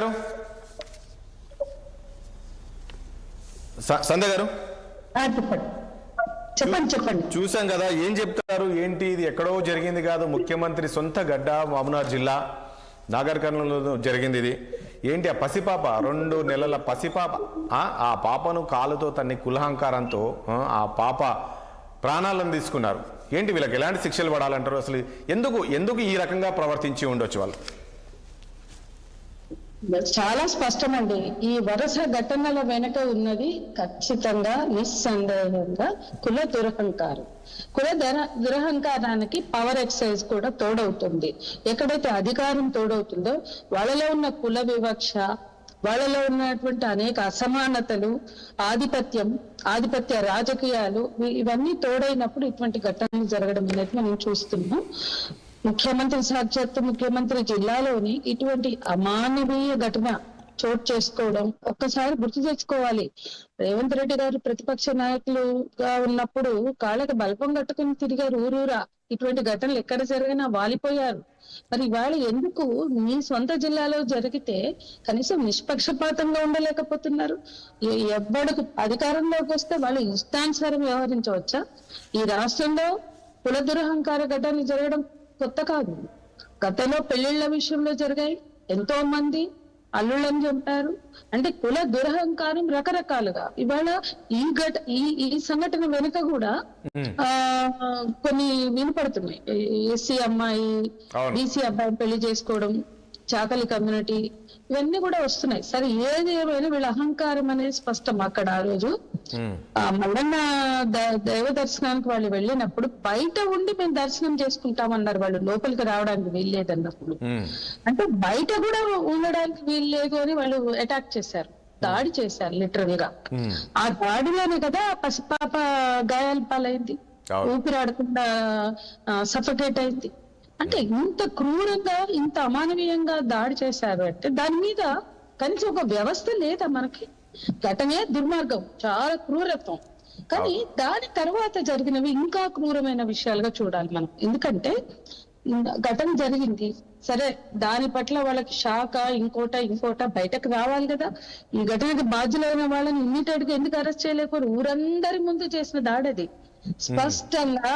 గారు, సంధ్య గారు చెప్పండి. చూసాం కదా, ఏం చెప్తారు? ఏంటి ఇది? ఎక్కడో జరిగింది కాదు, ముఖ్యమంత్రి సొంత గడ్డ మామనార్ జిల్లా నాగర్ కర్నూలులో జరిగింది ఇది. ఏంటి ఆ పసిపాప, 2 నెలల పసిపాప, ఆ పాపను కాలుతో తన్ని కులహంకారంతో ఆ పాప ప్రాణాలను తీసుకున్నారు. ఏంటి వీళ్ళకి ఎలాంటి శిక్షలు పడాలంటారు? అసలు ఎందుకు ఈ రకంగా ప్రవర్తించి ఉండొచ్చు వాళ్ళు? చాలా స్పష్టమండి. ఈ వరుస ఘటనల వెనుక ఉన్నది ఖచ్చితంగా నిస్సందేహంగా కుల దురహంకారం. దురహంకారానికి పవర్ ఎక్సైజ్ కూడా తోడవుతుంది. ఎక్కడైతే అధికారం తోడవుతుందో వాళ్ళలో ఉన్న కుల వివక్ష, వాళ్ళలో ఉన్నటువంటి అనేక అసమానతలు, ఆధిపత్య రాజకీయాలు, ఇవన్నీ తోడైనప్పుడు ఇటువంటి ఘటనలు జరగడం అనేది మనం చూస్తున్నాం. ముఖ్యమంత్రి జిల్లాలోని ఇటువంటి అమానవీయ ఘటన చోటు చేసుకోవడం ఒక్కసారి గుర్తు తెచ్చుకోవాలి. రేవంత్ రెడ్డి గారు ప్రతిపక్ష నాయకులుగా ఉన్నప్పుడు కాళ్ళకి బల్పం కట్టుకుని తిరిగారు ఊరూరా. ఇటువంటి ఘటనలు ఎక్కడ జరిగినా వాలిపోయారు. మరి ఇవాళ ఎందుకు మీ సొంత జిల్లాలో జరిగితే కనీసం నిష్పక్షపాతంగా ఉండలేకపోతున్నారు? ఎవ్వడికి అధికారంలోకి వస్తే వాళ్ళు ఇష్టానుసారం వ్యవహరించవచ్చా? ఈ రాష్ట్రంలో కుల దురహంకార ఘటనలు జరగడం కొత్త కాదు. గతంలో పెళ్లిళ్ల విషయంలో జరిగాయి. ఎంతో మంది అల్లుళ్ళని చంపారు. అంటే కుల దురహంకారం రకరకాలుగా. ఇవాళ ఈ సంఘటన వెనుక కూడా కొన్ని వినపడుతున్నాయి. ఎస్సీ అమ్మాయి బీసీ అబ్బాయి పెళ్లి చేసుకోవడం, చాకలి కమ్యూనిటీ, ఇవన్నీ కూడా వస్తున్నాయి. సరే, ఏది ఏమైనా వీళ్ళ అహంకారం అనేది స్పష్టం. అక్కడ ఆ రోజు మల్లన్న దైవ దర్శనానికి వాళ్ళు వెళ్ళినప్పుడు బయట ఉండి మేము దర్శనం చేసుకుంటామన్నారు. వాళ్ళు లోపలికి రావడానికి వీల్లేదన్నప్పుడు, అంటే బయట కూడా ఉండడానికి వీల్లేదు అని వాళ్ళు అటాక్ చేశారు, దాడి చేశారు లిటరల్ గా. ఆ దాడిలోనే కదా పసిపాప గాయాల పాలైంది, ఊపిరాడకుండా సఫకేట్ అయింది. అంటే ఇంత క్రూరంగా, ఇంత అమానవీయంగా దాడి చేశారు అంటే దాని మీద కనీసం ఒక వ్యవస్థ లేదా మనకి? ఘటనే దుర్మార్గం, చాలా క్రూరత్వం. కానీ దాని తర్వాత జరిగినవి ఇంకా క్రూరమైన విషయాలుగా చూడాలి మనం. ఎందుకంటే ఘటన జరిగింది, సరే, దాని పట్ల వాళ్ళకి షాక్ ఇంకోట బయటకు రావాలి కదా. ఈ ఘటనకి బాధ్యులైన వాళ్ళని ఇమ్మీడియట్ గా ఎందుకు అరెస్ట్ చేయలేకపోరు? ఊరందరి ముందు చేసిన దాడది. స్పష్టంగా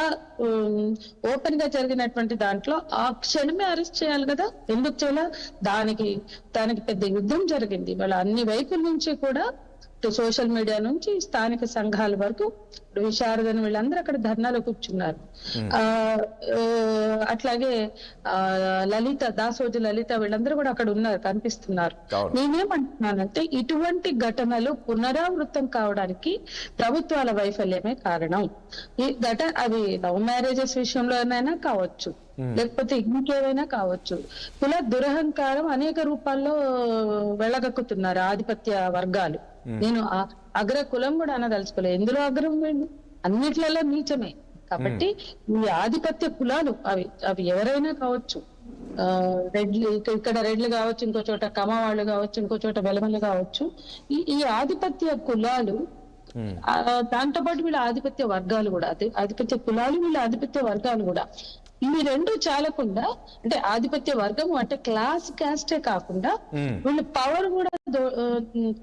ఓపెన్ గా జరిగినటువంటి దాంట్లో ఆ క్షణమే అరెస్ట్ చేయాలి కదా. ఎందుకు చేయాల? దానికి పెద్ద యుద్ధం జరిగింది. వాళ్ళ అన్ని వైపుల నుంచి కూడా, సోషల్ మీడియా నుంచి స్థానిక సంఘాల వరకు, విశారదని వీళ్ళందరూ అక్కడ ధర్నాలో కూర్చున్నారు. అట్లాగే దాసోజు లలిత వీళ్ళందరూ కూడా అక్కడ ఉన్నారు, కనిపిస్తున్నారు. నేనేమంటున్నానంటే ఇటువంటి ఘటనలు పునరావృతం కావడానికి ప్రభుత్వాల వైఫల్యమే కారణం. అవి లవ్ మ్యారేజెస్ విషయంలోనైనా కావచ్చు, లేకపోతే ఇంకేమైనా కావచ్చు. కుల దురహంకారం అనేక రూపాల్లో వెళ్ళగక్కుతున్నారు ఆధిపత్య వర్గాలు. నేను అగ్ర కులం కూడా అనదలుచుకోలేదు. ఎందులో అగ్రం వీళ్ళు? అన్నిట్లలో నీచమే. కాబట్టి ఈ ఆధిపత్య కులాలు అవి ఎవరైనా కావచ్చు, రెడ్లు, ఇక్కడ రెడ్లు కావచ్చు, ఇంకో చోట కమ్మవాళ్ళు కావచ్చు, ఇంకో చోట వెలమలు కావచ్చు. ఈ ఆధిపత్య కులాలు, దాంతో పాటు వీళ్ళ ఆధిపత్య వర్గాలు కూడా, ఆధిపత్య కులాలు, వీళ్ళ ఆధిపత్య వర్గాలు కూడా, ఇవి రెండు చాలకుండా, అంటే ఆధిపత్య వర్గం అంటే క్యాస్టే కాకుండా వీళ్ళు పవర్ కూడా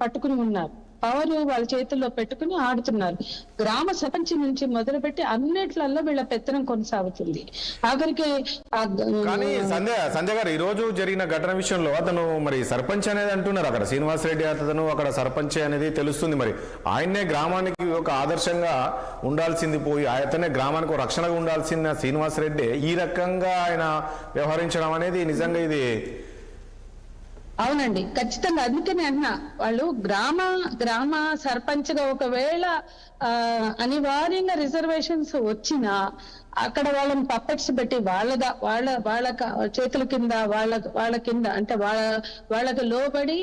పట్టుకుని ఉన్నారు. పవర్ వాళ్ళ చేతుల్లో పెట్టుకుని ఆడుతున్నారు. గ్రామ సర్పంచ్ నుంచి మొదలుపెట్టి అన్నిట్లలో వీళ్ళ పెత్తనం కొనసాగుతుంది. ఆఖరికి కానీ సంజయ్ గారు, ఈ రోజు జరిగిన ఘటన విషయంలో అతను మరి సర్పంచ్ అనేది అంటున్నారు. అక్కడ శ్రీనివాస్ రెడ్డి అతను అక్కడ సర్పంచ్ అనేది తెలుస్తుంది. మరి ఆయన్నే గ్రామానికి ఒక ఆదర్శంగా ఉండాల్సింది పోయి, అతనే గ్రామానికి ఒక రక్షణగా ఉండాల్సిన శ్రీనివాస్ రెడ్డి ఈ రకంగా ఆయన వ్యవహరించడం అనేది నిజంగా ఇది. అవునండి, ఖచ్చితంగా. అందుకనే అన్నా, వాళ్ళు గ్రామ సర్పంచ్ గా ఒకవేళ అనివార్యంగా రిజర్వేషన్స్ వచ్చినా అక్కడ వాళ్ళని పప్పెట్స్ పెట్టి వాళ్ళ చేతుల కింద వాళ్ళ కింద, అంటే వాళ్ళకి లోబడి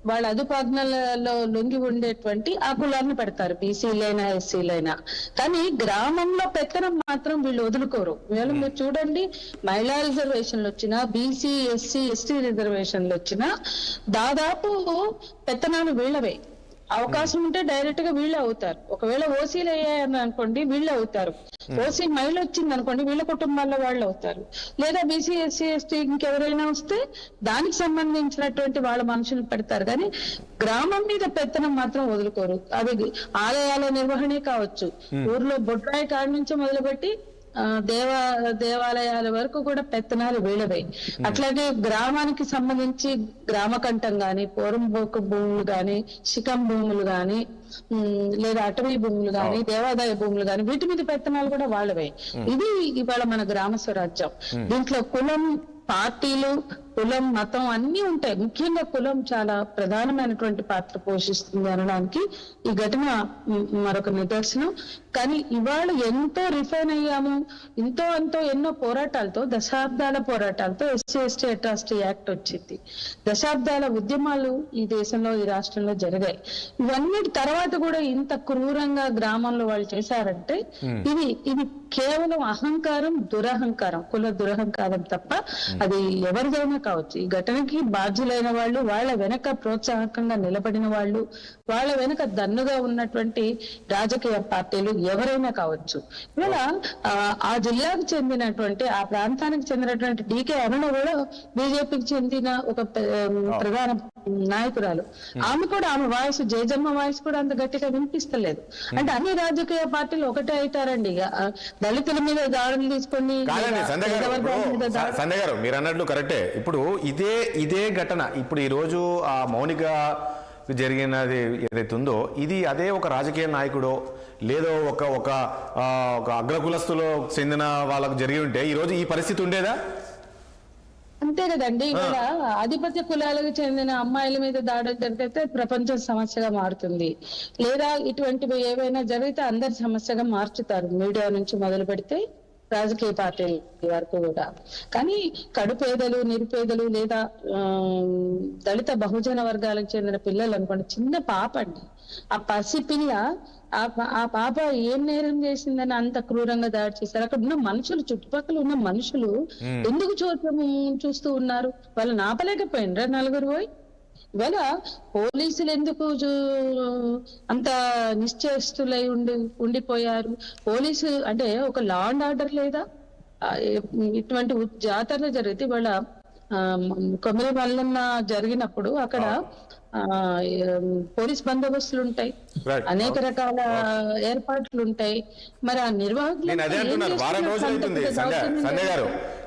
వాళ్ళ అదుపాజ్ఞలలో లొంగి ఉండేటువంటి ఆ కులాన్ని పెడతారు, బీసీలైనా ఎస్సీలైనా. కానీ గ్రామంలో పెత్తనం మాత్రం వీళ్ళు వదులుకోరు. వీళ్ళు మీరు చూడండి, మహిళా రిజర్వేషన్లు వచ్చినా, బీసీ ఎస్సీ ఎస్టీ రిజర్వేషన్లు వచ్చినా దాదాపు పెత్తనాలు వీళ్ళవే. అవకాశం ఉంటే డైరెక్ట్ గా వీళ్ళే అవుతారు. ఒకవేళ ఓసీలు అయ్యాయని అనుకోండి వీళ్ళే అవుతారు. ఓసీ మహిళ వచ్చింది అనుకోండి వీళ్ళ కుటుంబాల్లో వాళ్ళు అవుతారు. లేదా బీసీ ఎస్సీ ఎస్టీ ఇంకెవరైనా వస్తే దానికి సంబంధించినటువంటి వాళ్ళ మనుషులు పెడతారు. కానీ గ్రామం మీద పెత్తనం మాత్రం వదులుకోరు. అది ఆలయాల నిర్వహణే కావచ్చు, ఊర్లో బొడ్రాయి కాడి నుంచి మొదలుపెట్టి దేవాలయాల వరకు కూడా పెత్తనాలు వీళ్ళవే. అట్లాగే గ్రామానికి సంబంధించి గ్రామకంఠం గాని, పూర్వపోక భూములు గాని, శిఖం భూములు గాని, లేదా అటవీ భూములు గాని, దేవాదాయ భూములు గాని, వీటి మీద పెత్తనాలు కూడా వాళ్ళవే. ఇది ఇవాళ మన గ్రామ స్వరాజ్యం. దీంట్లో కులం, పార్టీలు, కులం, మతం అన్ని ఉంటాయి. ముఖ్యంగా కులం చాలా ప్రధానమైనటువంటి పాత్ర పోషిస్తుంది అనడానికి ఈ ఘటన మరొక నిదర్శనం. కానీ ఇవాళ ఎంతో రిఫైన్ అయ్యాము, అంతో ఎన్నో పోరాటాలతో, దశాబ్దాల పోరాటాలతో ఎస్సీ ఎస్టీ అట్రాసిటీ యాక్ట్ వచ్చింది. దశాబ్దాల ఉద్యమాలు ఈ దేశంలో, ఈ రాష్ట్రంలో జరిగాయి. ఇవన్నిటి తర్వాత కూడా ఇంత క్రూరంగా గ్రామంలో వాళ్ళు చేశారంటే ఇది కేవలం అహంకారం, దురహంకారం, కుల దురహంకారం తప్ప అది ఎవరిదైనా కావచ్చు. ఈ ఘటనకి బాధ్యులైన వాళ్ళు, వాళ్ళ వెనక ప్రోత్సాహకంగా నిలబడిన వాళ్ళు, వాళ్ళ వెనక దన్నుగా ఉన్నటువంటి రాజకీయ పార్టీలు ఎవరైనా కావచ్చు. ఇవాళ ఆ జిల్లాకు చెందినటువంటి, ఆ ప్రాంతానికి చెందినటువంటి డికే అరుణ కూడా బీజేపీకి చెందిన ఒక ప్రధాన నాయకురాలు. ఆమె కూడా, ఆమె వాయిస్, జయజమ్మ వాయిస్ కూడా అంత గట్టిగా వినిపిస్తలేదు. అంటే అన్ని రాజకీయ పార్టీలు ఒకటే అవుతారండి. ఇక దళితుల మీద దాడులు తీసుకొని, సంధ్య గారు మీరు అన్నట్లు కరెక్టే. ఇప్పుడు ఇదే ఘటన ఇప్పుడు ఈ రోజు ఆ మౌనిక జరిగినది ఏదైతే ఉందో, ఇది అదే ఒక రాజకీయ నాయకుడో లేదో ఒక అగ్రకులస్తులో చెందిన వాళ్ళకు జరిగి ఉంటే ఈ రోజు ఈ పరిస్థితి ఉండేదా? అంతే కదండి. ఇవాళ ఆధిపత్య కులాలకు చెందిన అమ్మాయిల మీద దాడులు జరిగితే ప్రపంచం సమస్యగా మారుతుంది. లేదా ఇటువంటివి ఏవైనా జరిగితే అందరి సమస్యగా మార్చుతారు, మీడియా నుంచి మొదలు పెడితే రాజకీయ పార్టీల వరకు కూడా. కానీ కడుపేదలు, నిరుపేదలు, లేదా దళిత బహుజన వర్గాలకు చెందిన పిల్లలు అనుకోండి, చిన్న పాప అండి, ఆ పసి పిల్ల, ఆ పాప ఏం నేరం చేసిందని అంత క్రూరంగా దాడి చేశారు. అక్కడ ఉన్న మనుషులు, చుట్టుపక్కల ఉన్న మనుషులు ఎందుకు చూస్తూ ఉన్నారు? వాళ్ళని ఆపలేకపోయినరా నలుగురు పోయి? ఇవాళ పోలీసులు ఎందుకు అంత నిశ్చేష్టులై ఉండిపోయారు? పోలీసు అంటే ఒక లా అండ్ ఆర్డర్ లేదా? ఇటువంటి జాతరలు జరిగితే ఇవాళ కొమరి మల్లన్న జరిగినప్పుడు అక్కడ పోలీస్ బందోబస్తులు ఉంటాయి, అనేక రకాల ఏర్పాట్లు ఉంటాయి. మరి ఆ నిర్వాహకులు